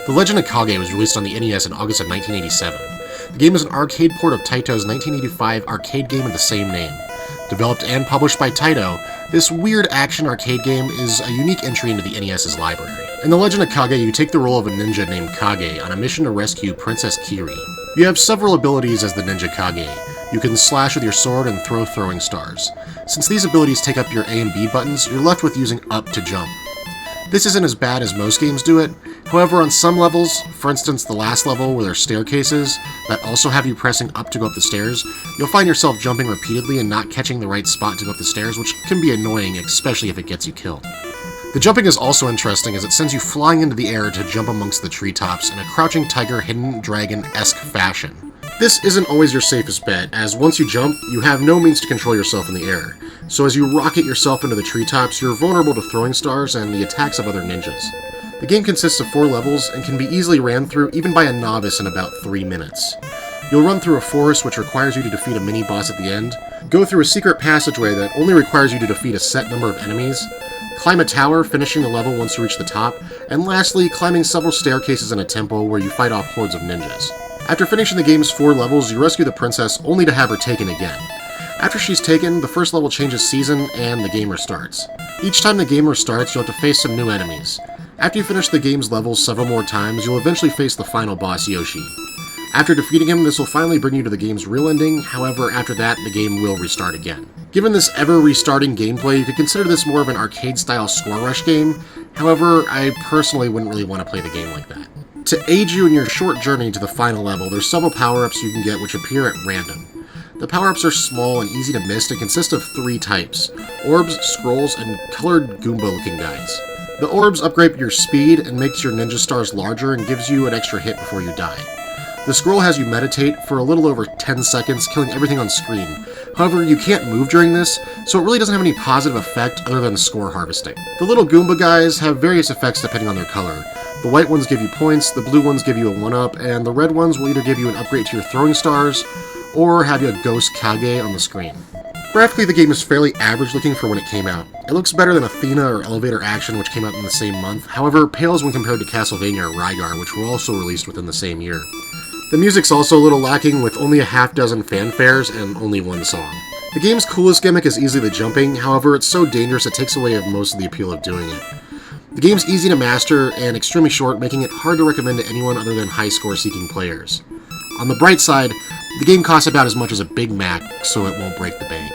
The Legend of Kage was released on the NES in August of 1987. The game is an arcade port of Taito's 1985 arcade game of the same name. Developed and published by Taito, this weird action arcade game is a unique entry into the NES's library. In The Legend of Kage, you take the role of a ninja named Kage on a mission to rescue Princess Kiri. You have several abilities as the ninja Kage. You can slash with your sword and throw throwing stars. Since these abilities take up your A and B buttons, you're left with using up to jump. This isn't as bad as most games do it. However, on some levels, for instance the last level where there's staircases that also have you pressing up to go up the stairs, you'll find yourself jumping repeatedly and not catching the right spot to go up the stairs, which can be annoying, especially if it gets you killed. The jumping is also interesting as it sends you flying into the air to jump amongst the treetops in a crouching tiger, hidden dragon-esque fashion. This isn't always your safest bet, as once you jump, you have no means to control yourself in the air. So as you rocket yourself into the treetops, you're vulnerable to throwing stars and the attacks of other ninjas. The game consists of 4 levels and can be easily ran through even by a novice in about 3 minutes. You'll run through a forest which requires you to defeat a mini-boss at the end, go through a secret passageway that only requires you to defeat a set number of enemies, climb a tower, finishing the level once you reach the top, and lastly, climbing several staircases in a temple where you fight off hordes of ninjas. After finishing the game's 4 levels, you rescue the princess only to have her taken again. After she's taken, the first level changes season and the game restarts. Each time the game restarts, you'll have to face some new enemies. After you finish the game's levels several more times, you'll eventually face the final boss, Yoshi. After defeating him, this will finally bring you to the game's real ending, however, after that, the game will restart again. Given this ever-restarting gameplay, you could consider this more of an arcade-style score rush game, however, I personally wouldn't really want to play the game like that. To aid you in your short journey to the final level, there's several power-ups you can get which appear at random. The power-ups are small and easy to miss and consist of 3 types: orbs, scrolls, and colored Goomba-looking guys. The orbs upgrade your speed and makes your ninja stars larger and gives you an extra hit before you die. The scroll has you meditate for a little over 10 seconds, killing everything on screen. However, you can't move during this, so it really doesn't have any positive effect other than score harvesting. The little Goomba guys have various effects depending on their color. The white ones give you points, the blue ones give you a 1-up, and the red ones will either give you an upgrade to your throwing stars, or have you a ghost Kage on the screen. Graphically, the game is fairly average looking for when it came out. It looks better than Athena or Elevator Action, which came out in the same month, however, pales when compared to Castlevania or Rygar, which were also released within the same year. The music's also a little lacking, with only a half-dozen fanfares and only 1 song. The game's coolest gimmick is easily the jumping, however, it's so dangerous it takes away most of the appeal of doing it. The game's easy to master and extremely short, making it hard to recommend to anyone other than high-score-seeking players. On the bright side, the game costs about as much as a Big Mac, so it won't break the bank.